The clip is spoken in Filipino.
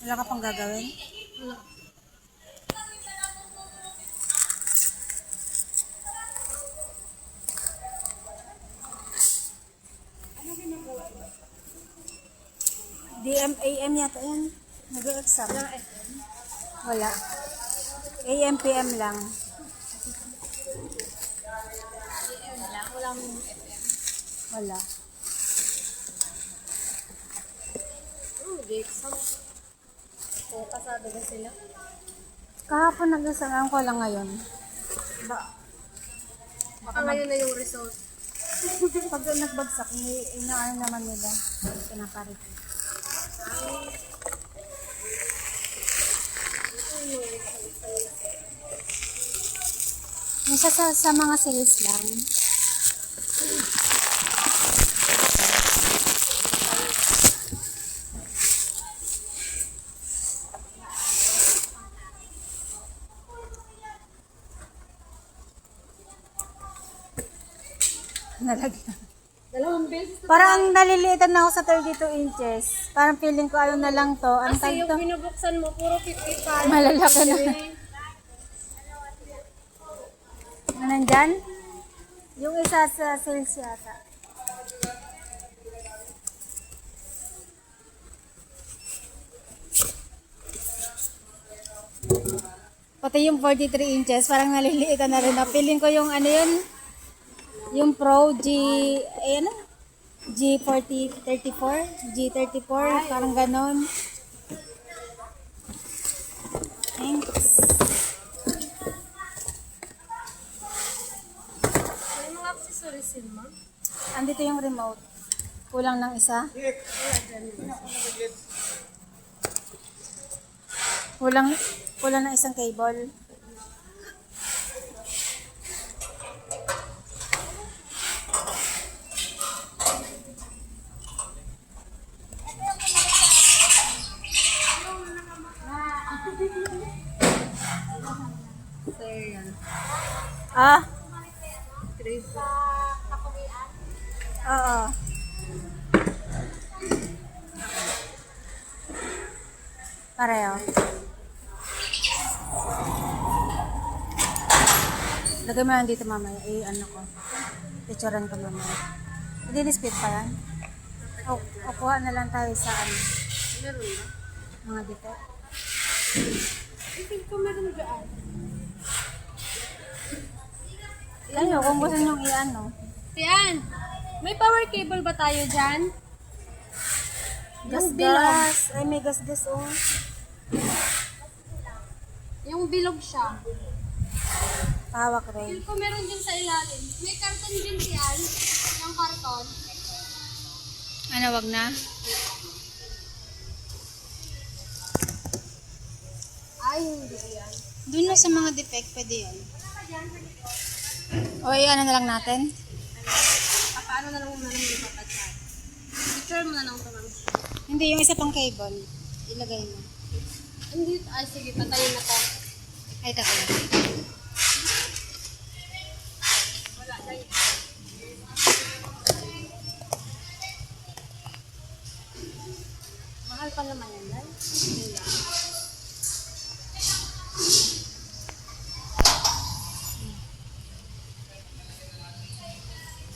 Wala ka pang gagawin? Wala. AM yata yan. Nag-exam. Wala. AM, PM lang. Walang FM. Wala. Mag-exam. O, kasado ba sila? Kahapon nag-exam ko lang ngayon. Baka ngayon na yung result. Pag nagbagsak, inaano naman nila. Pinaparit. Yung sa mga sales lang. Nalagyan. Dalawang beses na Parang naliliitan na ako sa 32 inches. Parang feeling ko ano na lang to. Ang kasi yung to. binubuksan mo, puro 55. Malalaki na. Na nandyan? Yung isa sa sales yata. Pati yung 43 inches, parang naliliitan na rin. Feeling ko yung ano yun, yung Pro ano? G34, parang ganon. Thanks. May mga accessories din, ma'am. Andito yung remote. Kulang ng isa. Kulang ng isang cable. Sir, yan. Ah, Grace. oo. Pareho. Lagay mo lang dito mamaya. Ano ko. Picturean ko mamaya. Hindi-dispute pa yan. O kuha na lang tayo sa Meron na. mga dito. I think ko meron dyan. Kayo, kung gusto nyo i-ano. Yan. May power cable ba tayo dyan? Gas-gas. Ay, may gas-gas oh. Yung bilog siya. Hawak rin. Feel ko meron din sa ilalim. May karton din yan. Yung karton. Ano, wag na? Ay, hindi yan. Doon na sa mga defect, pwede yun. O, ano na lang natin? Paano na lang muna yung papatay? Picture mo na lang ito, ma'am. Hindi, yung isa pang cable. Ilagay mo. Hindi. Ay, sige. Patayin na to. Ay, taka lang. Wala na yun. Mahal pa naman yan, dahil.